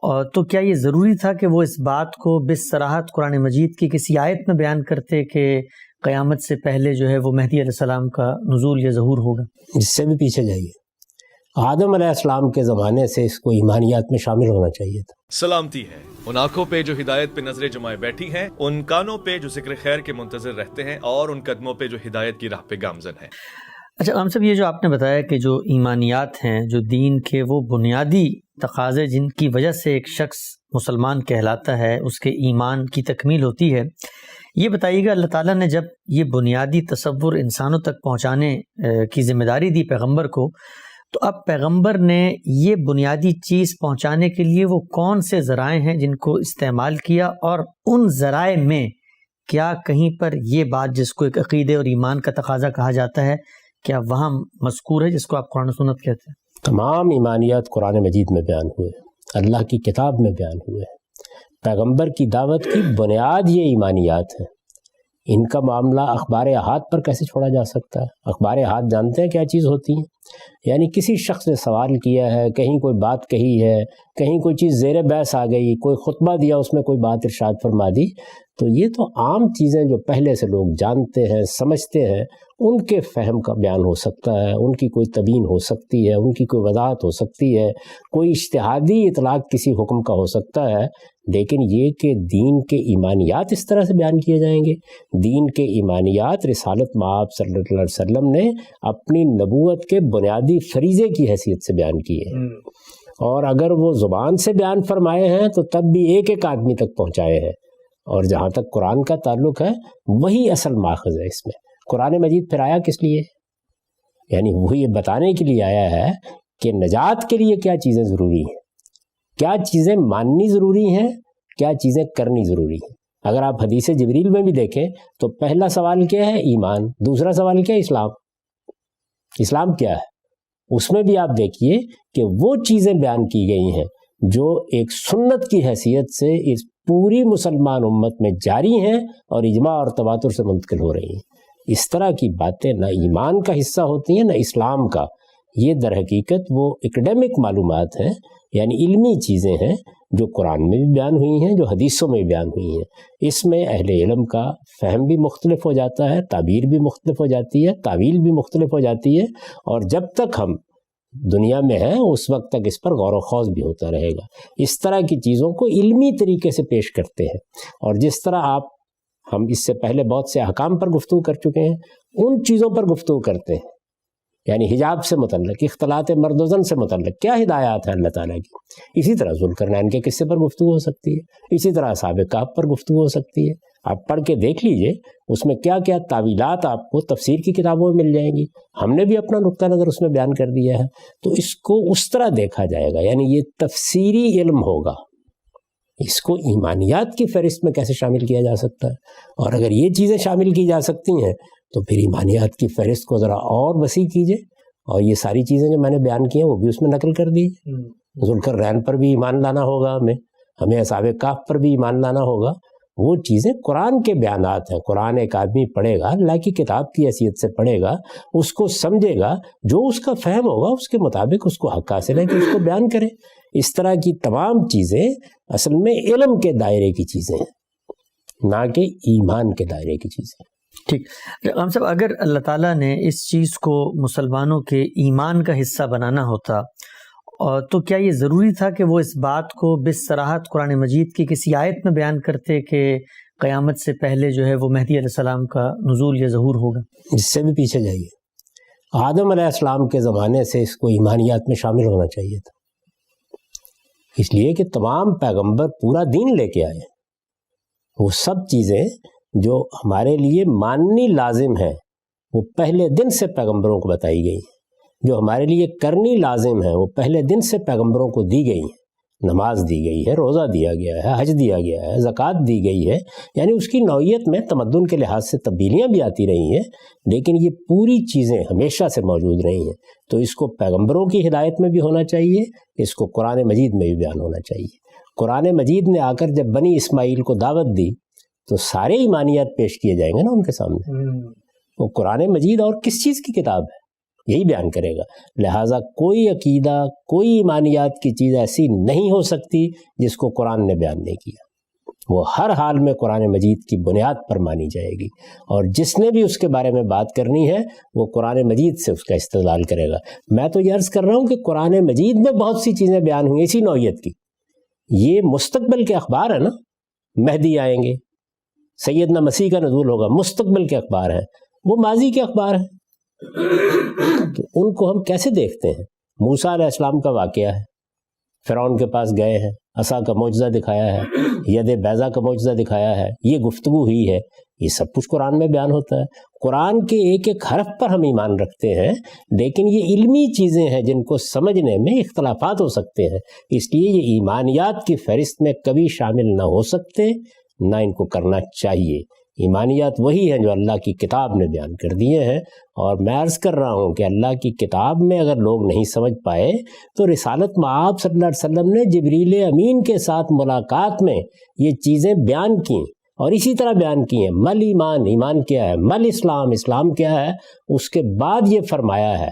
اور تو کیا یہ ضروری تھا کہ وہ اس بات کو بصراحت قرآن مجید کی کسی آیت میں بیان کرتے کہ قیامت سے پہلے جو ہے وہ مہدی علیہ السلام کا نزول یا ظہور ہوگا؟ اس سے بھی پیچھے جائیے، آدم علیہ السلام کے زمانے سے اس کو ایمانیات میں شامل ہونا چاہیے تھا۔ سلامتی ہے ان آنکھوں پہ جو ہدایت پہ نظریں جمائے بیٹھی ہیں، ان کانوں پہ جو ذکر خیر کے منتظر رہتے ہیں، اور ان قدموں پہ جو ہدایت کی راہ پہ گامزن ہیں۔ اچھا امام صاحب، یہ جو آپ نے بتایا کہ جو ایمانیات ہیں، جو دین کے وہ بنیادی تقاضے جن کی وجہ سے ایک شخص مسلمان کہلاتا ہے، اس کے ایمان کی تکمیل ہوتی ہے، یہ بتائیے گا اللہ تعالیٰ نے جب یہ بنیادی تصور انسانوں تک پہنچانے کی ذمہ داری دی پیغمبر کو، تو اب پیغمبر نے یہ بنیادی چیز پہنچانے کے لیے وہ کون سے ذرائع ہیں جن کو استعمال کیا، اور ان ذرائع میں کیا کہیں پر یہ بات جس کو ایک عقیدے اور ایمان کا تقاضا کہا جاتا ہے کیا وہاں مذکور ہے جس کو آپ قرآن و سنت کہتے ہیں؟ تمام ایمانیات قرآن مجید میں بیان ہوئے، اللہ کی کتاب میں بیان ہوئے۔ پیغمبر کی دعوت کی بنیاد یہ ایمانیات ہیں۔ ان کا معاملہ اخبار احاد پر کیسے چھوڑا جا سکتا ہے؟ اخبار احاد جانتے ہیں کیا چیز ہوتی ہیں؟ یعنی کسی شخص نے سوال کیا ہے، کہیں کوئی بات کہی ہے، کہیں کوئی چیز زیر بحث آ گئی، کوئی خطبہ دیا اس میں کوئی بات ارشاد فرما دی، تو یہ تو عام چیزیں جو پہلے سے لوگ جانتے ہیں، سمجھتے ہیں، ان کے فہم کا بیان ہو سکتا ہے، ان کی کوئی تبیین ہو سکتی ہے، ان کی کوئی وضاحت ہو سکتی ہے، کوئی اجتہادی اطلاق کسی حکم کا ہو سکتا ہے۔ لیکن یہ کہ دین کے ایمانیات اس طرح سے بیان کیے جائیں گے، دین کے ایمانیات رسالت مآب صلی اللہ علیہ وسلم نے اپنی نبوت کے بنیادی فریضے کی حیثیت سے بیان کیے ہیں، اور اگر وہ زبان سے بیان فرمائے ہیں تو تب بھی ایک ایک آدمی تک پہنچائے ہیں۔ اور جہاں تک قرآن کا تعلق ہے، وہی اصل ماخذ ہے اس میں۔ قرآن مجید پھر آیا کس لیے؟ یعنی وہ یہ بتانے کے لیے آیا ہے کہ نجات کے لیے کیا چیزیں ضروری ہیں، کیا چیزیں ماننی ضروری ہیں، کیا چیزیں کرنی ضروری ہیں۔ اگر آپ حدیث جبریل میں بھی دیکھیں تو پہلا سوال کیا ہے؟ ایمان۔ دوسرا سوال کیا ہے؟ اسلام۔ اسلام کیا ہے؟ اس میں بھی آپ دیکھیے کہ وہ چیزیں بیان کی گئی ہیں جو ایک سنت کی حیثیت سے اس پوری مسلمان امت میں جاری ہیں اور اجماع اور تواتر سے منتقل ہو رہی ہیں۔ اس طرح کی باتیں نہ ایمان کا حصہ ہوتی ہیں نہ اسلام کا، یہ در حقیقت وہ اکیڈمک معلومات ہیں، یعنی علمی چیزیں ہیں جو قرآن میں بھی بیان ہوئی ہیں، جو حدیثوں میں بھی بیان ہوئی ہیں۔ اس میں اہل علم کا فہم بھی مختلف ہو جاتا ہے، تعبیر بھی مختلف ہو جاتی ہے، تعویل بھی مختلف ہو جاتی ہے، اور جب تک ہم دنیا میں ہیں اس وقت تک اس پر غور و خوض بھی ہوتا رہے گا۔ اس طرح کی چیزوں کو علمی طریقے سے پیش کرتے ہیں، اور جس طرح ہم اس سے پہلے بہت سے احکام پر گفتگو کر چکے ہیں، ان چیزوں پر گفتگو کرتے ہیں، یعنی حجاب سے متعلق، اختلاط مرد و زن سے متعلق کیا ہدایات ہیں اللہ تعالیٰ کی۔ اسی طرح ذوالقرنین کے قصے پر گفتگو ہو سکتی ہے، اسی طرح اصحاب کہف پر گفتگو ہو سکتی ہے۔ آپ پڑھ کے دیکھ لیجئے، اس میں کیا کیا تعویلات آپ کو تفسیر کی کتابوں میں مل جائیں گی۔ ہم نے بھی اپنا نقطہ نظر اس میں بیان کر دیا ہے، تو اس کو اس طرح دیکھا جائے گا، یعنی یہ تفسیری علم ہوگا۔ اس کو ایمانیات کی فہرست میں کیسے شامل کیا جا سکتا ہے؟ اور اگر یہ چیزیں شامل کی جا سکتی ہیں تو پھر ایمانیات کی فہرست کو ذرا اور وسیع کیجئے، اور یہ ساری چیزیں جو میں نے بیان کی ہیں وہ بھی اس میں نقل کر دیجئے۔ ذوالقرنین پر بھی ایمان لانا ہوگا، ہمیں اصحاب کہف پر بھی ایمان لانا ہوگا۔ وہ چیزیں قرآن کے بیانات ہیں، قرآن ایک آدمی پڑھے گا، اللہ کی کتاب کی حیثیت سے پڑھے گا، اس کو سمجھے گا، جو اس کا فہم ہوگا اس کے مطابق اس کو حق حاصل ہے کہ اس کو بیان کرے۔ اس طرح کی تمام چیزیں اصل میں علم کے دائرے کی چیزیں ہیں، نہ کہ ایمان کے دائرے کی چیزیں۔ ٹھیک، ہم صاحب اگر اللہ تعالیٰ نے اس چیز کو مسلمانوں کے ایمان کا حصہ بنانا ہوتا، تو کیا یہ ضروری تھا کہ وہ اس بات کو بصراحت قرآن مجید کی کسی آیت میں بیان کرتے کہ قیامت سے پہلے جو ہے وہ مہدی علیہ السلام کا نزول یا ظہور ہوگا؟ اس سے بھی پیچھے جائیے، آدم علیہ السلام کے زمانے سے اس کو ایمانیات میں شامل ہونا چاہیے تھا، اس لیے کہ تمام پیغمبر پورا دین لے کے آئے، وہ سب چیزیں جو ہمارے لیے ماننی لازم ہیں وہ پہلے دن سے پیغمبروں کو بتائی گئی ہیں، جو ہمارے لیے کرنی لازم ہے وہ پہلے دن سے پیغمبروں کو دی گئی ہیں۔ نماز دی گئی ہے، روزہ دیا گیا ہے، حج دیا گیا ہے، زکوٰۃ دی گئی ہے، یعنی اس کی نوعیت میں تمدن کے لحاظ سے تبدیلیاں بھی آتی رہی ہیں، لیکن یہ پوری چیزیں ہمیشہ سے موجود رہی ہیں۔ تو اس کو پیغمبروں کی ہدایت میں بھی ہونا چاہیے، اس کو قرآن مجید میں بھی بیان ہونا چاہیے۔ قرآن مجید نے آ کر جب بنی اسماعیل کو دعوت دی تو سارے ایمانیات پیش کیے جائیں گے نا ان کے سامنے۔ وہ قرآن مجید اور کس چیز کی کتاب ہے؟ یہی بیان کرے گا. لہٰذا کوئی عقیدہ، کوئی ایمانیات کی چیز ایسی نہیں ہو سکتی جس کو قرآن نے بیان نہیں کیا. وہ ہر حال میں قرآن مجید کی بنیاد پر مانی جائے گی، اور جس نے بھی اس کے بارے میں بات کرنی ہے وہ قرآن مجید سے اس کا استدلال کرے گا. میں تو یہ عرض کر رہا ہوں کہ قرآن مجید میں بہت سی چیزیں بیان ہوئی اسی نوعیت کی. یہ مستقبل کے اخبار ہیں نا، مہدی آئیں گے، سیدنا مسیح کا نزول ہوگا، مستقبل کے اخبار ہیں. وہ ماضی کے اخبار ہیں تو ان کو ہم کیسے دیکھتے ہیں؟ موسیٰ علیہ السلام کا واقعہ ہے، فرعون کے پاس گئے ہیں، عصا کا معجزہ دکھایا ہے، ید بیضا کا معجزہ دکھایا ہے، یہ گفتگو ہوئی ہے، یہ سب کچھ قرآن میں بیان ہوتا ہے. قرآن کے ایک ایک حرف پر ہم ایمان رکھتے ہیں، لیکن یہ علمی چیزیں ہیں جن کو سمجھنے میں اختلافات ہو سکتے ہیں. اس لیے یہ ایمانیات کی فہرست میں کبھی شامل نہ ہو سکتے، نہ ان کو کرنا چاہیے. ایمانیات وہی ہیں جو اللہ کی کتاب نے بیان کر دیے ہیں. اور میں عرض کر رہا ہوں کہ اللہ کی کتاب میں اگر لوگ نہیں سمجھ پائے تو رسالت مآب صلی اللہ علیہ وسلم نے جبریل امین کے ساتھ ملاقات میں یہ چیزیں بیان کیں، اور اسی طرح بیان کی ہیں. مل ایمان، ایمان کیا ہے، مل اسلام، اسلام کیا ہے. اس کے بعد یہ فرمایا ہے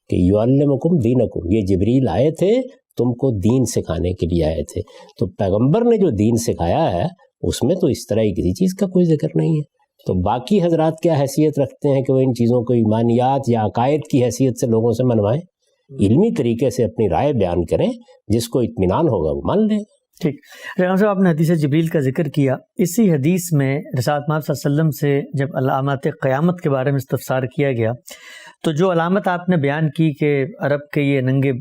کہ یعلمکم دینکم، یہ جبریل آئے تھے تم کو دین سکھانے کے لیے آئے تھے. تو پیغمبر نے جو دین سکھایا ہے اس میں تو اس طرح کی کسی چیز کا کوئی ذکر نہیں ہے. تو باقی حضرات کیا حیثیت رکھتے ہیں کہ وہ ان چیزوں کو ایمانیات یا عقائد کی حیثیت سے لوگوں سے منوائیں؟ علمی طریقے سے اپنی رائے بیان کریں، جس کو اطمینان ہوگا وہ مان لے. ٹھیک. ریحان صاحب، آپ نے حدیث جبریل کا ذکر کیا. اسی حدیث میں رسالت مآب صلی اللہ علیہ وسلم سے جب علامات قیامت کے بارے میں استفسار کیا گیا تو جو علامت آپ نے بیان کی کہ عرب کے یہ ننگے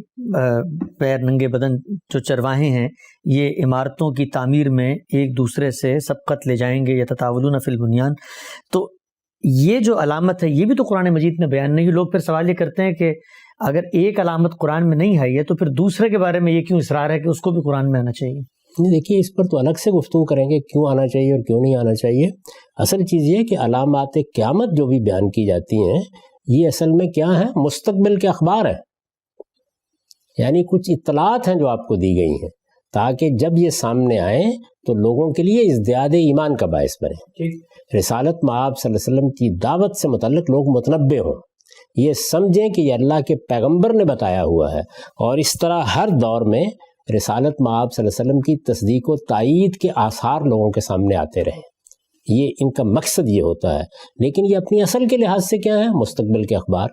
پیر ننگے بدن جو چرواہے ہیں یہ عمارتوں کی تعمیر میں ایک دوسرے سے سبقت لے جائیں گے، یتطاولون فی البنیان، تو یہ جو علامت ہے یہ بھی تو قرآن مجید میں بیان نہیں. لوگ پھر سوال یہ کرتے ہیں کہ اگر ایک علامت قرآن میں نہیں آئی ہے تو پھر دوسرے کے بارے میں یہ کیوں اصرار ہے کہ اس کو بھی قرآن میں آنا چاہیے؟ دیکھیے، اس پر تو الگ سے گفتگو کریں گے کیوں آنا چاہیے اور کیوں نہیں آنا چاہیے. اصل چیز یہ کہ علامات قیامت جو بھی بیان کی جاتی ہیں یہ اصل میں کیا ہے؟ مستقبل کے اخبار ہیں، یعنی کچھ اطلاعات ہیں جو آپ کو دی گئی ہیں تاکہ جب یہ سامنے آئیں تو لوگوں کے لیے ازدیاد ایمان کا باعث بنے. رسالت مآب صلی اللہ علیہ وسلم کی دعوت سے متعلق لوگ متنبع ہوں، یہ سمجھیں کہ یہ اللہ کے پیغمبر نے بتایا ہوا ہے، اور اس طرح ہر دور میں رسالت مآب صلی اللہ علیہ وسلم کی تصدیق و تائید کے آثار لوگوں کے سامنے آتے رہیں. یہ ان کا مقصد یہ ہوتا ہے. لیکن یہ اپنی اصل کے لحاظ سے کیا ہے؟ مستقبل کے اخبار.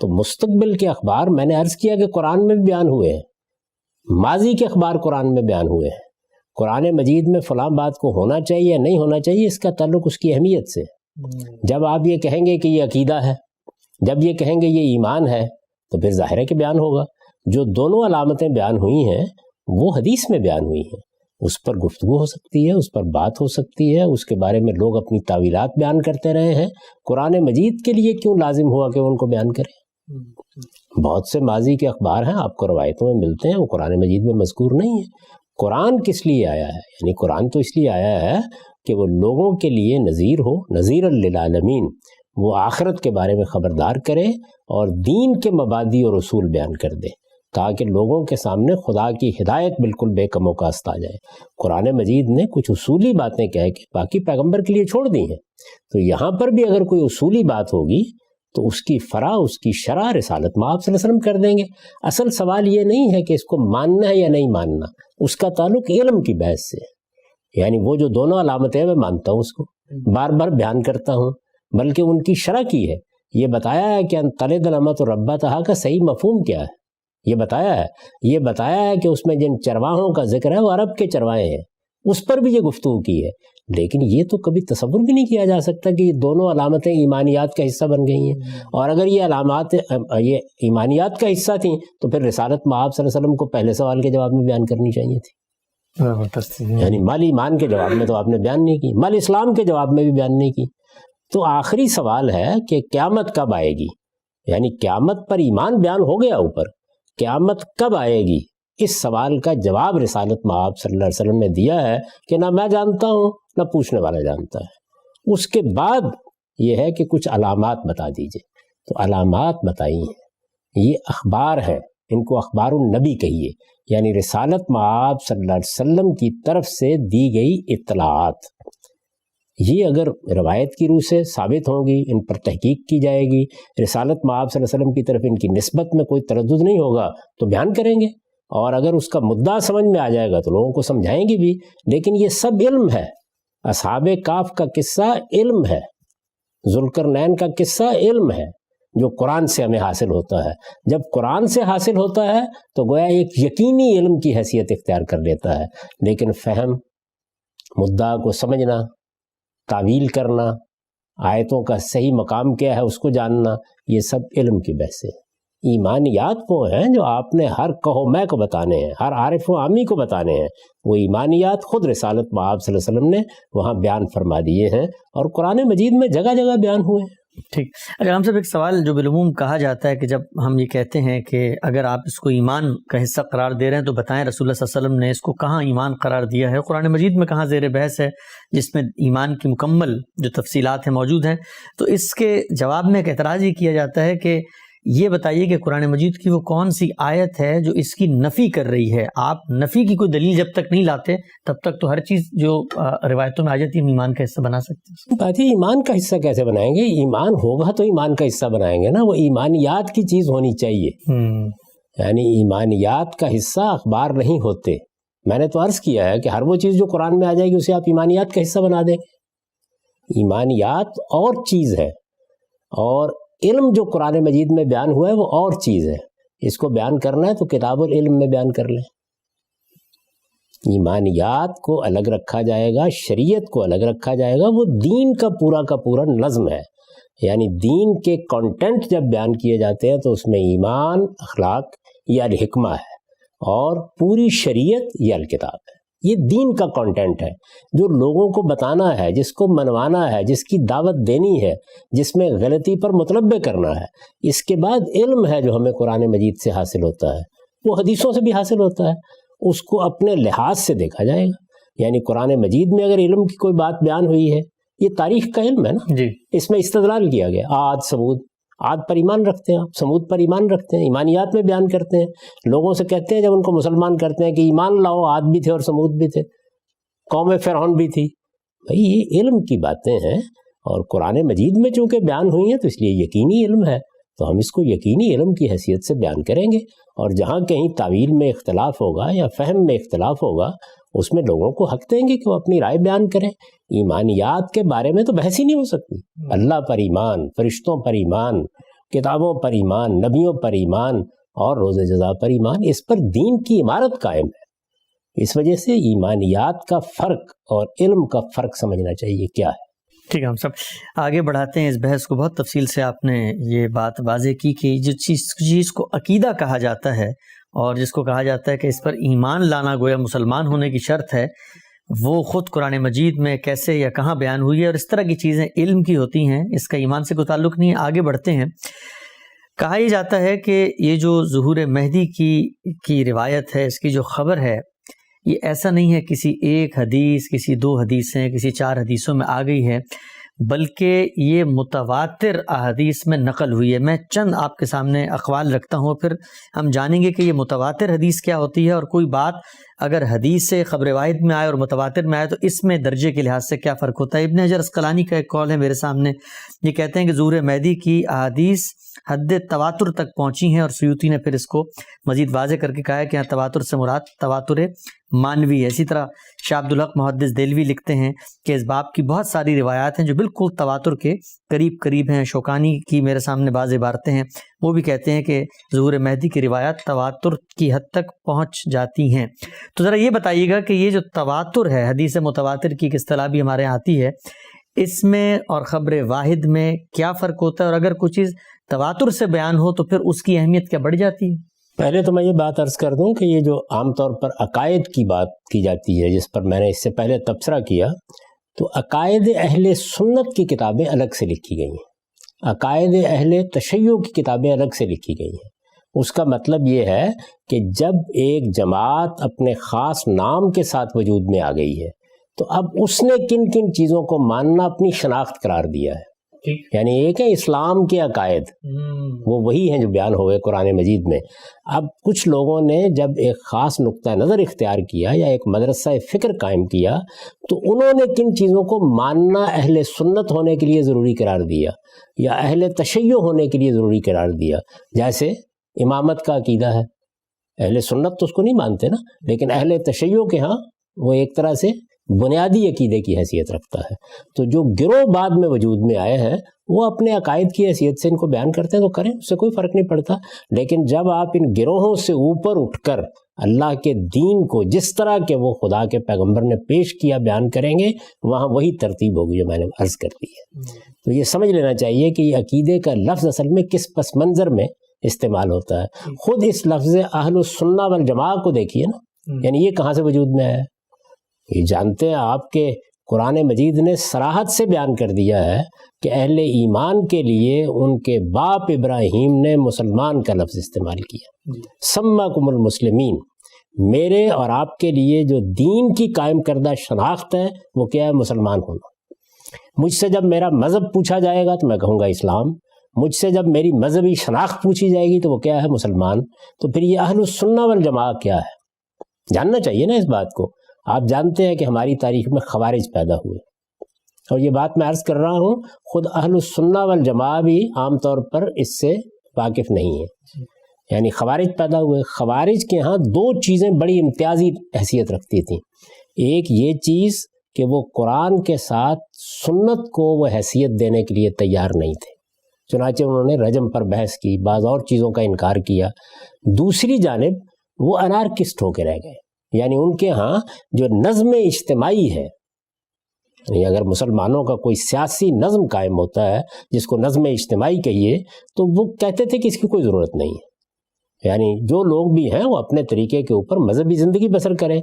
تو مستقبل کے اخبار میں نے عرض کیا کہ قرآن میں بھی بیان ہوئے ہیں، ماضی کے اخبار قرآن میں بیان ہوئے ہیں. قرآن مجید میں فلاں بات کو ہونا چاہیے یا نہیں ہونا چاہیے اس کا تعلق اس کی اہمیت سے. جب آپ یہ کہیں گے کہ یہ عقیدہ ہے، جب یہ کہیں گے یہ ایمان ہے، تو پھر ظاہر ہے کہ بیان ہوگا. جو دونوں علامتیں بیان ہوئی ہیں وہ حدیث میں بیان ہوئی ہیں، اس پر گفتگو ہو سکتی ہے، اس پر بات ہو سکتی ہے، اس کے بارے میں لوگ اپنی تعویلات بیان کرتے رہے ہیں. قرآن مجید کے لیے کیوں لازم ہوا کہ ان کو بیان کریں؟ بہت سے ماضی کے اخبار ہیں آپ کو روایتوں میں ملتے ہیں، وہ قرآن مجید میں مذکور نہیں ہے. قرآن کس لیے آیا ہے؟ یعنی قرآن تو اس لیے آیا ہے کہ وہ لوگوں کے لیے نذیر ہو، نذیر للعالمین، وہ آخرت کے بارے میں خبردار کرے اور دین کے مبادی اور اصول بیان کر دے تاکہ لوگوں کے سامنے خدا کی ہدایت بالکل بے کم و کاست آ جائے. قرآن مجید نے کچھ اصولی باتیں کہہ کے باقی پیغمبر کے لیے چھوڑ دی ہیں. تو یہاں پر بھی اگر کوئی اصولی بات ہوگی تو اس کی فرع، اس کی شرح رسالت مآب صلی اللہ علیہ وسلم کر دیں گے. اصل سوال یہ نہیں ہے کہ اس کو ماننا ہے یا نہیں ماننا، اس کا تعلق علم کی بحث سے. یعنی وہ جو دونوں علامتیں میں مانتا ہوں، اس کو بار بار بیان کرتا ہوں، بلکہ ان کی شرح کی ہے. یہ بتایا ہے کہ ان تلد الامۃ ربتہا کا صحیح مفہوم کیا ہے، یہ بتایا ہے کہ اس میں جن چرواہوں کا ذکر ہے وہ عرب کے چرواہے ہیں، اس پر بھی یہ گفتگو کی ہے. لیکن یہ تو کبھی تصور بھی نہیں کیا جا سکتا کہ یہ دونوں علامتیں ایمانیات کا حصہ بن گئی ہیں. اور اگر یہ علامات یہ ایمانیات کا حصہ تھیں تو پھر رسالت مآب صلی اللہ علیہ وسلم کو پہلے سوال کے جواب میں بیان کرنی چاہیے تھی. یعنی مال ایمان کے جواب میں تو آپ نے بیان نہیں کی، مال اسلام کے جواب میں بھی بیان نہیں کی. تو آخری سوال ہے کہ قیامت کب آئے گی؟ یعنی قیامت پر ایمان بیان ہو گیا اوپر، قیامت کب آئے گی؟ اس سوال کا جواب رسالت مآب صلی اللہ علیہ وسلم نے دیا ہے کہ نہ میں جانتا ہوں نہ پوچھنے والا جانتا ہے. اس کے بعد یہ ہے کہ کچھ علامات بتا دیجئے. تو علامات بتائی ہیں، یہ اخبار ہیں، ان کو اخبار النبی کہیے، یعنی رسالت مآب صلی اللہ علیہ وسلم کی طرف سے دی گئی اطلاعات. یہ اگر روایت کی روح سے ثابت ہوں گی، ان پر تحقیق کی جائے گی، رسالت مآب صلی اللہ علیہ وسلم کی طرف ان کی نسبت میں کوئی تردد نہیں ہوگا تو بیان کریں گے، اور اگر اس کا مدعا سمجھ میں آ جائے گا تو لوگوں کو سمجھائیں گے بھی۔ لیکن یہ سب علم ہے، اصحاب کہف کا قصہ علم ہے، ذوالقرنین کا قصہ علم ہے جو قرآن سے ہمیں حاصل ہوتا ہے۔ جب قرآن سے حاصل ہوتا ہے تو گویا ایک یقینی علم کی حیثیت اختیار کر لیتا ہے، لیکن فہم، مدعا کو سمجھنا، تعویل کرنا، آیتوں کا صحیح مقام کیا ہے اس کو جاننا، یہ سب علم کی بحث ہے۔ ایمانیات وہ ہیں جو آپ نے ہر کہو میں کو بتانے ہیں، ہر عارف و عامی کو بتانے ہیں۔ وہ ایمانیات خود رسالت مآب صلی اللہ علیہ وسلم نے وہاں بیان فرما دیے ہیں، اور قرآن مجید میں جگہ جگہ بیان ہوئے ہیں۔ ٹھیک۔ اگر ہم سب ایک سوال جو بالعموم کہا جاتا ہے کہ جب ہم یہ کہتے ہیں کہ اگر آپ اس کو ایمان کا حصہ قرار دے رہے ہیں تو بتائیں رسول اللہ صلی اللہ علیہ وسلم نے اس کو کہاں ایمان قرار دیا ہے، قرآن مجید میں کہاں زیر بحث ہے جس میں ایمان کی مکمل جو تفصیلات ہیں موجود ہیں؟ تو اس کے جواب میں ایک اعتراض یہ کیا جاتا ہے کہ یہ بتائیے کہ قرآن مجید کی وہ کون سی آیت ہے جو اس کی نفی کر رہی ہے؟ آپ نفی کی کوئی دلیل جب تک نہیں لاتے تب تک تو ہر چیز جو روایتوں میں آ جاتی ہے ہم ایمان کا حصہ بنا سکتے ہیں۔ بات ہے ایمان کا حصہ کیسے بنائیں گے؟ ایمان ہوگا تو ایمان کا حصہ بنائیں گے نا، وہ ایمانیات کی چیز ہونی چاہیے۔ یعنی ایمانیات کا حصہ اخبار نہیں ہوتے۔ میں نے تو عرض کیا ہے کہ ہر وہ چیز جو قرآن میں آ جائے گی اسے آپ ایمانیات کا حصہ بنا دیں۔ ایمانیات اور چیز ہے، اور علم جو قرآن مجید میں بیان ہوا ہے وہ اور چیز ہے۔ اس کو بیان کرنا ہے تو کتاب العلم میں بیان کر لیں۔ ایمانیات کو الگ رکھا جائے گا، شریعت کو الگ رکھا جائے گا، وہ دین کا پورا نظم ہے۔ یعنی دین کے کانٹینٹ جب بیان کیے جاتے ہیں تو اس میں ایمان، اخلاق یا الحکمہ ہے، اور پوری شریعت یا الکتاب ہے۔ یہ دین کا کانٹینٹ ہے جو لوگوں کو بتانا ہے، جس کو منوانا ہے، جس کی دعوت دینی ہے، جس میں غلطی پر متنبہ کرنا ہے۔ اس کے بعد علم ہے جو ہمیں قرآن مجید سے حاصل ہوتا ہے، وہ حدیثوں سے بھی حاصل ہوتا ہے، اس کو اپنے لحاظ سے دیکھا جائے گا۔ یعنی قرآن مجید میں اگر علم کی کوئی بات بیان ہوئی ہے، یہ تاریخ کا علم ہے نا جی، اس میں استدلال کیا گیا، عاد ثمود، عاد پر ایمان رکھتے ہیں آپ، ثمود پر ایمان رکھتے ہیں، ایمانیات میں بیان کرتے ہیں، لوگوں سے کہتے ہیں جب ان کو مسلمان کرتے ہیں کہ ایمان لاؤ، عاد بھی تھے اور ثمود بھی تھے، قوم فرعون بھی تھی۔ بھئی یہ علم کی باتیں ہیں، اور قرآن مجید میں چونکہ بیان ہوئی ہیں تو اس لیے یقینی علم ہے، تو ہم اس کو یقینی علم کی حیثیت سے بیان کریں گے۔ اور جہاں کہیں تعویل میں اختلاف ہوگا یا فہم میں اختلاف ہوگا اس میں لوگوں کو حق دیں گے کہ وہ اپنی رائے بیان کریں۔ ایمانیات کے بارے میں تو بحث ہی نہیں ہو سکتی۔ اللہ پر ایمان، فرشتوں پر ایمان، کتابوں پر ایمان، نبیوں پر ایمان، اور روز جزا پر ایمان، اس پر دین کی عمارت قائم ہے۔ اس وجہ سے ایمانیات کا فرق اور علم کا فرق سمجھنا چاہیے کیا ہے۔ ٹھیک ہے، ہم سب آگے بڑھاتے ہیں اس بحث کو۔ بہت تفصیل سے آپ نے یہ بات واضح کی کہ جو چیز کو عقیدہ کہا جاتا ہے اور جس کو کہا جاتا ہے کہ اس پر ایمان لانا گویا مسلمان ہونے کی شرط ہے، وہ خود قرآن مجید میں کیسے یا کہاں بیان ہوئی ہے، اور اس طرح کی چیزیں علم کی ہوتی ہیں، اس کا ایمان سے کوئی تعلق نہیں ہے۔ آگے بڑھتے ہیں۔ کہا یہ جاتا ہے کہ یہ جو ظہور مہدی کی روایت ہے، اس کی جو خبر ہے، یہ ایسا نہیں ہے کسی ایک حدیث، کسی دو حدیثیں، کسی چار حدیثوں میں آ گئی ہے، بلکہ یہ متواتر احادیث میں نقل ہوئی ہے۔ میں چند آپ کے سامنے اقوال رکھتا ہوں، پھر ہم جانیں گے کہ یہ متواتر حدیث کیا ہوتی ہے، اور کوئی بات اگر حدیث سے خبر واحد میں آئے اور متواتر میں آئے تو اس میں درجے کے لحاظ سے کیا فرق ہوتا ہے۔ ابن حجر عسقلانی کا ایک قول ہے میرے سامنے، یہ کہتے ہیں کہ ظہور مہدی کی احادیث حد تواتر تک پہنچی ہیں، اور سیوطی نے پھر اس کو مزید واضح کر کے کہا ہے کہ تواتر سے مراد تواتر مانوی ہے۔ اسی طرح شاہ عبدالحق محدث دہلوی لکھتے ہیں کہ اس باب کی بہت ساری روایات ہیں جو بالکل تواتر کے قریب ہیں۔ شوکانی کی میرے سامنے بعض عبارتیں ہیں، وہ بھی کہتے ہیں کہ ظہور مہدی کی روایات تواتر کی حد تک پہنچ جاتی ہیں۔ تو ذرا یہ بتائیے گا کہ یہ جو تواتر ہے، حدیث متواتر کی اصطلاح بھی ہمارے یہاں آتی ہے، اس میں اور خبر واحد میں کیا فرق ہوتا ہے، اور اگر کوئی چیز تواتر سے بیان ہو تو پھر اس کی اہمیت کیا بڑھ جاتی ہے؟ پہلے تو میں یہ بات عرض کر دوں کہ یہ جو عام طور پر عقائد کی بات کی جاتی ہے، جس پر میں نے اس سے پہلے تبصرہ کیا، تو عقائد اہل سنت کی کتابیں الگ سے لکھی گئی ہیں، عقائد اہل تشیع کی کتابیں الگ سے لکھی گئی ہیں۔ اس کا مطلب یہ ہے کہ جب ایک جماعت اپنے خاص نام کے ساتھ وجود میں آ گئی ہے تو اب اس نے کن کن چیزوں کو ماننا اپنی شناخت قرار دیا ہے۔ یعنی ایک ہے اسلام کے عقائد، وہ وہی ہیں جو بیان ہوئے قرآن مجید میں. اب کچھ لوگوں نے جب ایک خاص نقطہ نظر اختیار کیا یا ایک مدرسہ فکر قائم کیا تو انہوں نے کن چیزوں کو ماننا اہل سنت ہونے کے لیے ضروری قرار دیا یا اہل تشیع ہونے کے لیے ضروری قرار دیا. جیسے امامت کا عقیدہ ہے، اہل سنت تو اس کو نہیں مانتے نا، لیکن اہل تشیع کے ہاں وہ ایک طرح سے بنیادی عقیدے کی حیثیت رکھتا ہے. تو جو گروہ بعد میں وجود میں آئے ہیں وہ اپنے عقائد کی حیثیت سے ان کو بیان کرتے ہیں تو کریں، اس سے کوئی فرق نہیں پڑتا. لیکن جب آپ ان گروہوں سے اوپر اٹھ کر اللہ کے دین کو جس طرح کہ وہ خدا کے پیغمبر نے پیش کیا بیان کریں گے، وہاں وہی ترتیب ہوگی جو میں نے عرض کر دی ہے. تو یہ سمجھ لینا چاہیے کہ یہ عقیدے کا لفظ اصل میں کس پس منظر میں استعمال ہوتا ہے. خود اس لفظ اہل السنہ والجماع کو دیکھیے نا، یعنی یہ کہاں سے وجود میں آیا ہے؟ یہ جانتے ہیں آپ کے قرآن مجید نے صراحت سے بیان کر دیا ہے کہ اہل ایمان کے لیے ان کے باپ ابراہیم نے مسلمان کا لفظ استعمال کیا. سماکم المسلمین، میرے اور آپ کے لیے جو دین کی قائم کردہ شناخت ہے وہ کیا ہے؟ مسلمان ہونا. مجھ سے جب میرا مذہب پوچھا جائے گا تو میں کہوں گا اسلام، مجھ سے جب میری مذہبی شناخت پوچھی جائے گی تو وہ کیا ہے؟ مسلمان. تو پھر یہ اہل السنہ والجماع کیا ہے؟ جاننا چاہیے نا اس بات کو. آپ جانتے ہیں کہ ہماری تاریخ میں خوارج پیدا ہوئے، اور یہ بات میں عرض کر رہا ہوں خود اہل السنہ والجماع بھی عام طور پر اس سے واقف نہیں ہے. یعنی خوارج پیدا ہوئے. خوارج کے ہاں دو چیزیں بڑی امتیازی حیثیت رکھتی تھیں. ایک یہ چیز کہ وہ قرآن کے ساتھ سنت کو وہ حیثیت دینے کے لیے تیار نہیں تھے، چنانچہ انہوں نے رجم پر بحث کی، بعض اور چیزوں کا انکار کیا. دوسری جانب وہ انارکسٹ ہو کے رہ گئے، یعنی ان کے ہاں جو نظم اجتماعی ہے، یعنی اگر مسلمانوں کا کوئی سیاسی نظم قائم ہوتا ہے جس کو نظم اجتماعی کہیے تو وہ کہتے تھے کہ اس کی کوئی ضرورت نہیں ہے. یعنی جو لوگ بھی ہیں وہ اپنے طریقے کے اوپر مذہبی زندگی بسر کریں.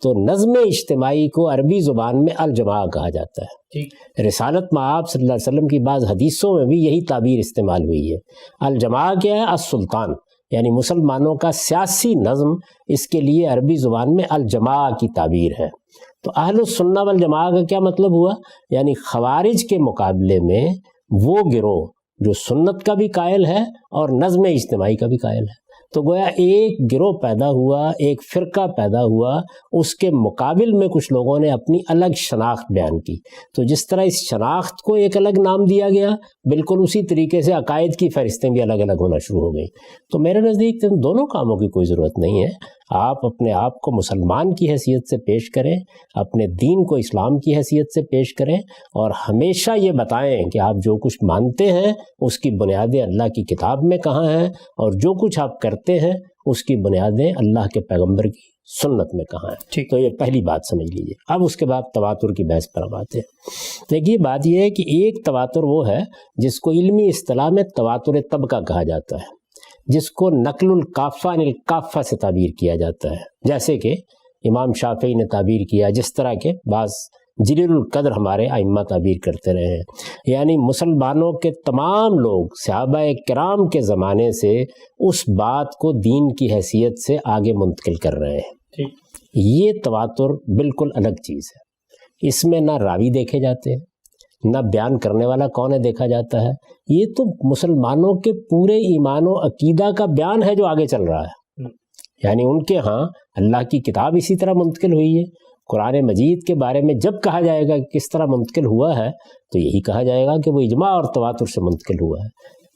تو نظم اجتماعی کو عربی زبان میں الجماع کہا جاتا ہے. رسالت مآب صلی اللہ علیہ وسلم کی بعض حدیثوں میں بھی یہی تعبیر استعمال ہوئی ہے. الجماع کیا ہے؟ السلطان، یعنی مسلمانوں کا سیاسی نظم، اس کے لیے عربی زبان میں الجماع کی تعبیر ہے. تو اہل السنہ والجماع کا کیا مطلب ہوا؟ یعنی خوارج کے مقابلے میں وہ گروہ جو سنت کا بھی قائل ہے اور نظم اجتماعی کا بھی قائل ہے. تو گویا ایک گروہ پیدا ہوا، ایک فرقہ پیدا ہوا، اس کے مقابل میں کچھ لوگوں نے اپنی الگ شناخت بیان کی. تو جس طرح اس شناخت کو ایک الگ نام دیا گیا، بالکل اسی طریقے سے عقائد کی فہرستیں بھی الگ الگ ہونا شروع ہو گئیں. تو میرے نزدیک ان دونوں کاموں کی کوئی ضرورت نہیں ہے. آپ اپنے آپ کو مسلمان کی حیثیت سے پیش کریں، اپنے دین کو اسلام کی حیثیت سے پیش کریں، اور ہمیشہ یہ بتائیں کہ آپ جو کچھ مانتے ہیں اس کی بنیادیں اللہ کی کتاب میں کہاں ہیں، اور جو کچھ آپ کرتے ہیں اس کی بنیادیں اللہ کے پیغمبر کی سنت میں کہاں ہیں. تو یہ پہلی بات سمجھ لیجئے. اب اس کے بعد تواتر کی بحث پر آتے ہیں. دیکھیے بات یہ ہے کہ ایک تواتر وہ ہے جس کو علمی اصطلاح میں تواتر طبقہ کہا جاتا ہے، جس کو نقل الکافہ عن الکافہ سے تعبیر کیا جاتا ہے. جیسے کہ امام شافعی نے تعبیر کیا، جس طرح کے بعض جلیل القدر ہمارے ائمہ تعبیر کرتے رہے ہیں. یعنی مسلمانوں کے تمام لوگ صحابہ کرام کے زمانے سے اس بات کو دین کی حیثیت سے آگے منتقل کر رہے ہیں. یہ تواتر بالکل الگ چیز ہے. اس میں نہ راوی دیکھے جاتے ہیں، نہ بیان کرنے والا کون ہے دیکھا جاتا ہے. یہ تو مسلمانوں کے پورے ایمان و عقیدہ کا بیان ہے جو آگے چل رہا ہے. یعنی ان کے ہاں اللہ کی کتاب اسی طرح منتقل ہوئی ہے. قرآن مجید کے بارے میں جب کہا جائے گا کہ کس طرح منتقل ہوا ہے تو یہی کہا جائے گا کہ وہ اجماع اور تواتر سے منتقل ہوا ہے.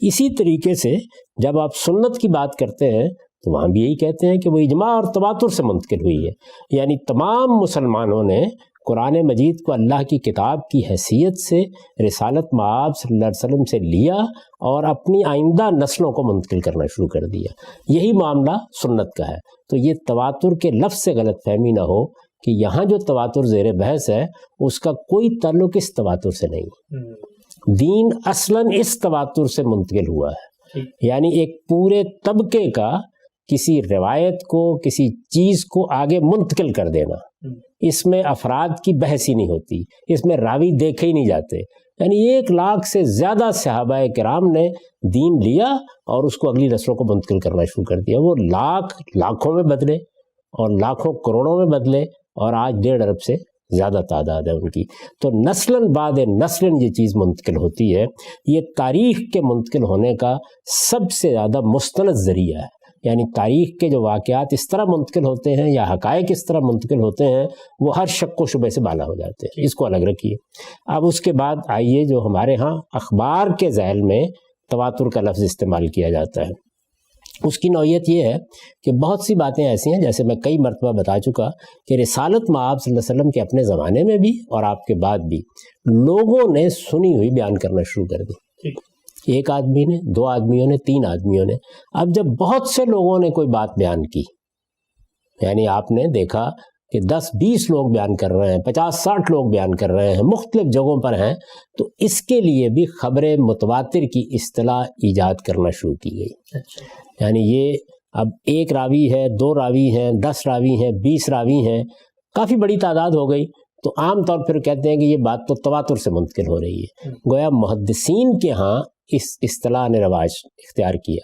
اسی طریقے سے جب آپ سنت کی بات کرتے ہیں تو وہاں بھی یہی کہتے ہیں کہ وہ اجماع اور تواتر سے منتقل ہوئی ہے. یعنی تمام مسلمانوں نے قرآن مجید کو اللہ کی کتاب کی حیثیت سے رسالت مآب صلی اللہ علیہ وسلم سے لیا اور اپنی آئندہ نسلوں کو منتقل کرنا شروع کر دیا. یہی معاملہ سنت کا ہے. تو یہ تواتر کے لفظ سے غلط فہمی نہ ہو کہ یہاں جو تواتر زیر بحث ہے اس کا کوئی تعلق اس تواتر سے نہیں. دین اصلاً اس تواتر سے منتقل ہوا ہے. یعنی ایک پورے طبقے کا کسی روایت کو، کسی چیز کو آگے منتقل کر دینا، اس میں افراد کی بحث ہی نہیں ہوتی، اس میں راوی دیکھے ہی نہیں جاتے. یعنی 1,00,000 سے زیادہ صحابہ کرام نے دین لیا اور اس کو اگلی نسلوں کو منتقل کرنا شروع کر دیا. وہ لاکھوں میں بدلے اور لاکھوں کروڑوں میں بدلے اور آج 1.5 ارب سے زیادہ تعداد ہے ان کی. تو نسلاً بعد نسلاً یہ چیز منتقل ہوتی ہے. یہ تاریخ کے منتقل ہونے کا سب سے زیادہ مستند ذریعہ ہے. یعنی تاریخ کے جو واقعات اس طرح منتقل ہوتے ہیں یا حقائق اس طرح منتقل ہوتے ہیں وہ ہر شک و شبہ سے بالا ہو جاتے ہیں. اس کو الگ رکھیے. اب اس کے بعد آئیے جو ہمارے ہاں اخبار کے ذیل میں تواتر کا لفظ استعمال کیا جاتا ہے. اس کی نوعیت یہ ہے کہ بہت سی باتیں ایسی ہیں جیسے میں کئی مرتبہ بتا چکا کہ رسالت مآب صلی اللہ علیہ وسلم کے اپنے زمانے میں بھی اور آپ کے بعد بھی لوگوں نے سنی ہوئی بیان کرنا شروع کر دی. ایک آدمی نے, 2 آدمیوں نے, 3 آدمیوں نے. اب جب بہت سے لوگوں نے کوئی بات بیان کی, یعنی آپ نے دیکھا کہ 10-20 لوگ بیان کر رہے ہیں, 50-60 لوگ بیان کر رہے ہیں, مختلف جگہوں پر ہیں, تو اس کے لیے بھی خبر متواتر کی اصطلاح ایجاد کرنا شروع کی گئی. یعنی یہ اب 1 راوی ہے, 2 راوی ہیں, 10 راوی ہیں, 20 راوی ہیں, کافی بڑی تعداد ہو گئی. تو عام طور پر کہتے ہیں کہ یہ بات تو تواتر سے منتقل ہو رہی ہے. گویا محدثین کے ہاں اس اصطلاح نے رواج اختیار کیا.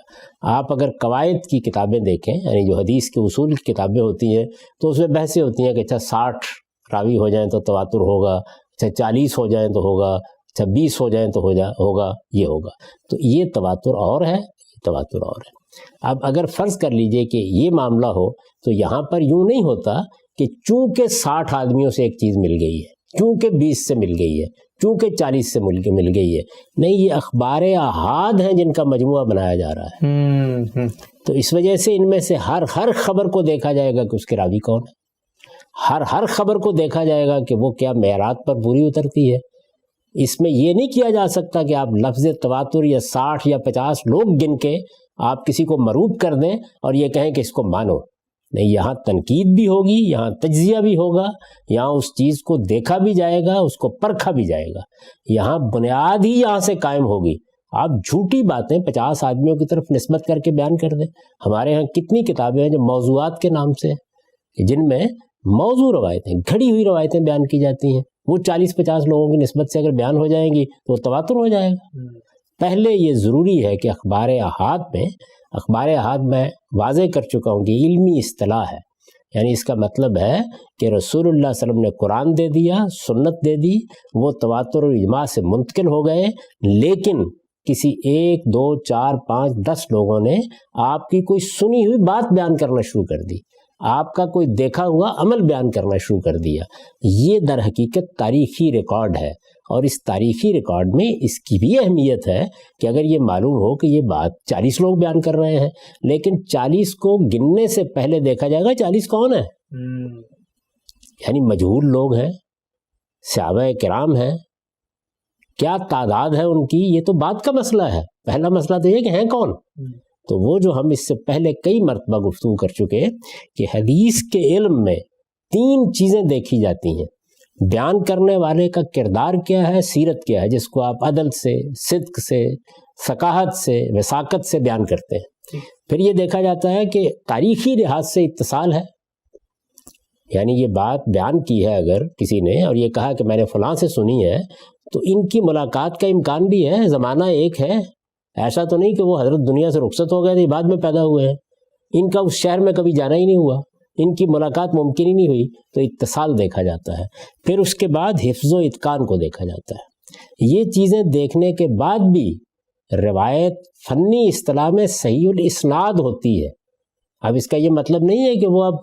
آپ اگر قواعد کی کتابیں دیکھیں, یعنی جو حدیث کے اصول کی کتابیں ہوتی ہیں, تو اس میں بحثیں ہوتی ہیں کہ اچھا 60 راوی ہو جائیں تو تواتر ہوگا, اچھا 40 ہو جائیں تو ہوگا, اچھا 20 ہو جائیں تو ہوگا, یہ ہوگا. تو یہ تواتر اور ہے, یہ تواتر اور ہے. اب اگر فرض کر لیجئے کہ یہ معاملہ ہو تو یہاں پر یوں نہیں ہوتا کہ چونکہ 60 آدمیوں سے ایک چیز مل گئی ہے, چونکہ 20 سے مل گئی ہے, چونکہ 40 سے مل گئی ہے. نہیں, یہ اخبار احاد ہیں جن کا مجموعہ بنایا جا رہا ہے. تو اس وجہ سے ان میں سے ہر خبر کو دیکھا جائے گا کہ اس کے راوی کون ہے. ہر خبر کو دیکھا جائے گا کہ وہ کیا معیارات پر پوری اترتی ہے. اس میں یہ نہیں کیا جا سکتا کہ آپ لفظ تواتر یا 60 یا 50 لوگ گن کے آپ کسی کو مروب کر دیں اور یہ کہیں کہ اس کو مانو. نہیں, یہاں تنقید بھی ہوگی, یہاں تجزیہ بھی ہوگا, یہاں اس چیز کو دیکھا بھی جائے گا, اس کو پرکھا بھی جائے گا. یہاں بنیاد ہی یہاں سے قائم ہوگی. آپ جھوٹی باتیں 50 آدمیوں کی طرف نسبت کر کے بیان کر دیں. ہمارے ہاں کتنی کتابیں ہیں جو موضوعات کے نام سے ہیں, جن میں موضوع روایتیں, گھڑی ہوئی روایتیں بیان کی جاتی ہیں. وہ 40-50 لوگوں کی نسبت سے اگر بیان ہو جائیں گی تو وہ تواتر ہو جائے گا. پہلے یہ ضروری ہے کہ اخبار احاد میں واضح کر چکا ہوں کہ علمی اصطلاح ہے. یعنی اس کا مطلب ہے کہ رسول اللہ صلی اللہ علیہ وسلم نے قرآن دے دیا, سنت دے دی, وہ تواتر و اجماع سے منتقل ہو گئے, لیکن کسی 1, 2, 4, 5, 10 لوگوں نے آپ کی کوئی سنی ہوئی بات بیان کرنا شروع کر دی, آپ کا کوئی دیکھا ہوا عمل بیان کرنا شروع کر دیا. یہ در حقیقت تاریخی ریکارڈ ہے, اور اس تاریخی ریکارڈ میں اس کی بھی اہمیت ہے کہ اگر یہ معلوم ہو کہ یہ بات 40 لوگ بیان کر رہے ہیں, لیکن 40 کو گننے سے پہلے دیکھا جائے گا 40 کون ہے. یعنی مجہول لوگ ہیں, صحابہ کرام ہیں, کیا تعداد ہے ان کی, یہ تو بات کا مسئلہ ہے. پہلا مسئلہ تو یہ کہ ہیں کون. تو وہ جو ہم اس سے پہلے کئی مرتبہ گفتگو کر چکے کہ حدیث کے علم میں 3 چیزیں دیکھی جاتی ہیں. بیان کرنے والے کا کردار کیا ہے, سیرت کیا ہے, جس کو آپ عدل سے, صدق سے, ثقافت سے, وثاقت سے بیان کرتے ہیں. پھر یہ دیکھا جاتا ہے کہ تاریخی لحاظ سے اتصال ہے. یعنی یہ بات بیان کی ہے اگر کسی نے اور یہ کہا کہ میں نے فلاں سے سنی ہے, تو ان کی ملاقات کا امکان بھی ہے, زمانہ ایک ہے. ایسا تو نہیں کہ وہ حضرت دنیا سے رخصت ہو گئے تھے, بعد میں پیدا ہوئے ہیں, ان کا اس شہر میں کبھی جانا ہی نہیں ہوا, ان کی ملاقات ممکن ہی نہیں ہوئی. تو اتصال دیکھا جاتا ہے. پھر اس کے بعد حفظ و اتقان کو دیکھا جاتا ہے. یہ چیزیں دیکھنے کے بعد بھی روایت فنی اصطلاح میں صحیح الاسناد ہوتی ہے. اب اس کا یہ مطلب نہیں ہے کہ وہ اب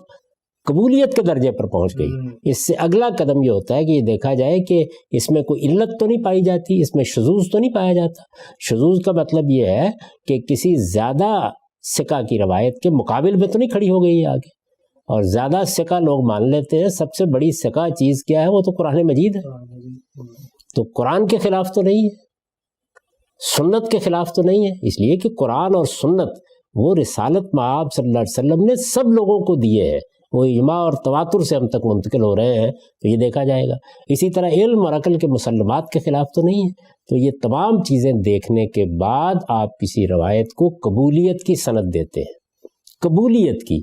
قبولیت کے درجے پر پہنچ گئی. اس سے اگلا قدم یہ ہوتا ہے کہ یہ دیکھا جائے کہ اس میں کوئی علت تو نہیں پائی جاتی, اس میں شذوذ تو نہیں پایا جاتا. شذوذ کا مطلب یہ ہے کہ کسی زیادہ ثقہ کی روایت کے مقابل میں تو نہیں کھڑی ہو گئی ہے آگے, اور زیادہ ثقہ لوگ مان لیتے ہیں. سب سے بڑی ثقہ چیز کیا ہے, وہ تو قرآن مجید ہے. تو قرآن کے خلاف تو نہیں ہے, سنت کے خلاف تو نہیں ہے, اس لیے کہ قرآن اور سنت وہ رسالت مآب صلی اللہ علیہ وسلم نے سب لوگوں کو دیے ہیں, وہ اجماع اور تواتر سے ہم تک منتقل ہو رہے ہیں. تو یہ دیکھا جائے گا. اسی طرح علم اور عقل کے مسلمات کے خلاف تو نہیں ہے. تو یہ تمام چیزیں دیکھنے کے بعد آپ کسی روایت کو قبولیت کی سند دیتے ہیں. قبولیت کی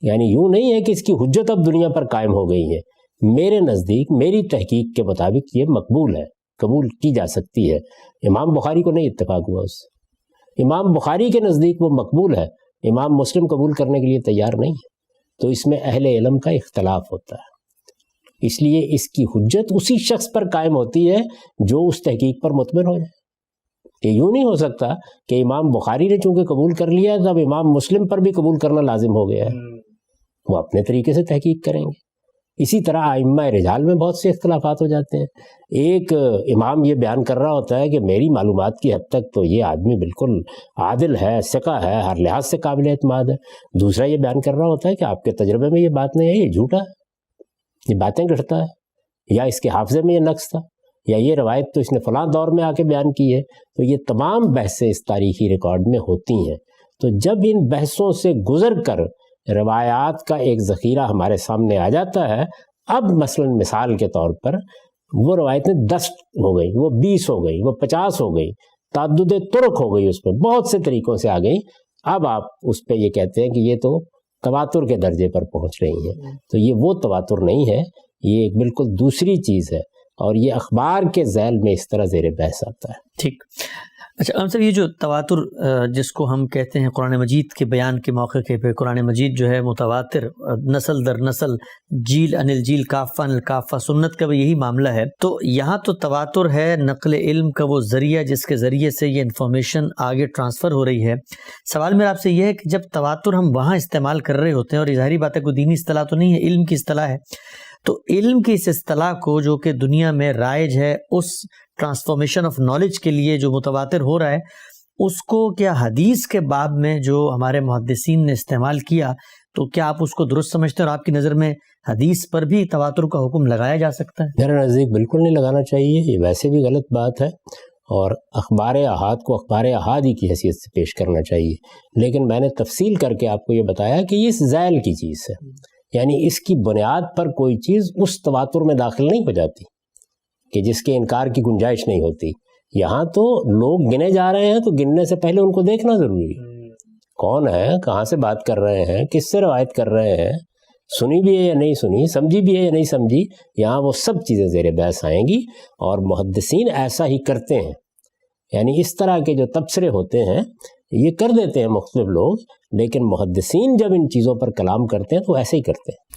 یعنی یوں نہیں ہے کہ اس کی حجت اب دنیا پر قائم ہو گئی ہے. میرے نزدیک, میری تحقیق کے مطابق یہ مقبول ہے, قبول کی جا سکتی ہے. امام بخاری کو نہیں اتفاق ہوا اس سے. امام بخاری کے نزدیک وہ مقبول ہے, امام مسلم قبول کرنے کے لیے تیار نہیں ہے. تو اس میں اہل علم کا اختلاف ہوتا ہے. اس لیے اس کی حجت اسی شخص پر قائم ہوتی ہے جو اس تحقیق پر مطمئن ہو جائے. کہ یوں نہیں ہو سکتا کہ امام بخاری نے چونکہ قبول کر لیا ہے تو اب امام مسلم پر بھی قبول کرنا لازم ہو گیا ہے. وہ اپنے طریقے سے تحقیق کریں گے. اسی طرح ائمہ رجال میں بہت سے اختلافات ہو جاتے ہیں. ایک امام یہ بیان کر رہا ہوتا ہے کہ میری معلومات کی حد تک تو یہ آدمی بالکل عادل ہے، ثقہ ہے، ہر لحاظ سے قابل اعتماد ہے. دوسرا یہ بیان کر رہا ہوتا ہے کہ آپ کے تجربے میں یہ بات نہیں ہے، یہ جھوٹا ہے، یہ باتیں گھڑتا ہے، یا اس کے حافظے میں یہ نقص تھا، یا یہ روایت تو اس نے فلاں دور میں آ کے بیان کی ہے. تو یہ تمام بحثیں اس تاریخی ریکارڈ میں ہوتی ہیں. تو جب ان بحثوں سے گزر کر روایات کا ایک ذخیرہ ہمارے سامنے آ جاتا ہے، اب مثلا مثال کے طور پر وہ روایتیں 10 ہو گئی، وہ 20 ہو گئی، وہ 50 ہو گئی، تعدد طرق ہو گئی، اس میں بہت سے طریقوں سے آ گئی. اب آپ اس پہ یہ کہتے ہیں کہ یہ تو تواتر کے درجے پر پہنچ رہی ہیں. تو یہ وہ تواتر نہیں ہے، یہ ایک بالکل دوسری چیز ہے، اور یہ اخبار کے ذیل میں اس طرح زیر بحث آتا ہے. ٹھیک. اچھا امام صاحب، یہ جو تواتر جس کو ہم کہتے ہیں قرآن مجید کے بیان کے موقع کے پہ قرآن مجید جو ہے متواتر نسل در نسل، جیل ان الجیل، کافہ ان الکافہ، سنت کا بھی یہی معاملہ ہے. تو یہاں تو تواتر ہے نقل علم کا وہ ذریعہ جس کے ذریعے سے یہ انفارمیشن آگے ٹرانسفر ہو رہی ہے. سوال میرا آپ سے یہ ہے کہ جب تواتر ہم وہاں استعمال کر رہے ہوتے ہیں، اور ظاہری بات ہے کوئی دینی اصطلاح تو نہیں ہے، علم کی اصطلاح ہے، تو علم کی اس اصطلاح کو جو کہ دنیا میں رائج ہے، اس ٹرانسفارمیشن آف نالج کے لیے جو متواتر ہو رہا ہے، اس کو کیا حدیث کے باب میں جو ہمارے محدثین نے استعمال کیا، تو کیا آپ اس کو درست سمجھتے ہیں، اور آپ کی نظر میں حدیث پر بھی تواتر کا حکم لگایا جا سکتا ہے؟ میرے نزدیک بالکل نہیں لگانا چاہیے، یہ ویسے بھی غلط بات ہے، اور اخبار احاد کو اخبار احاد ہی کی حیثیت سے پیش کرنا چاہیے. لیکن میں نے تفصیل کر کے آپ کو یہ بتایا کہ یہ اس ذیل کی چیز ہے، یعنی اس کی بنیاد پر کوئی چیز اس تواتر میں داخل نہیں ہو جاتی کہ جس کے انکار کی گنجائش نہیں ہوتی. یہاں تو لوگ گنے جا رہے ہیں، تو گننے سے پہلے ان کو دیکھنا ضروری ہے، کون ہے، کہاں سے بات کر رہے ہیں، کس سے روایت کر رہے ہیں، سنی بھی ہے یا نہیں سنی، سمجھی بھی ہے یا نہیں سمجھی. یہاں وہ سب چیزیں زیر بحث آئیں گی، اور محدثین ایسا ہی کرتے ہیں. یعنی اس طرح کے جو تبصرے ہوتے ہیں یہ کر دیتے ہیں مختلف لوگ، لیکن محدثین جب ان چیزوں پر کلام کرتے ہیں تو ایسے ہی کرتے ہیں.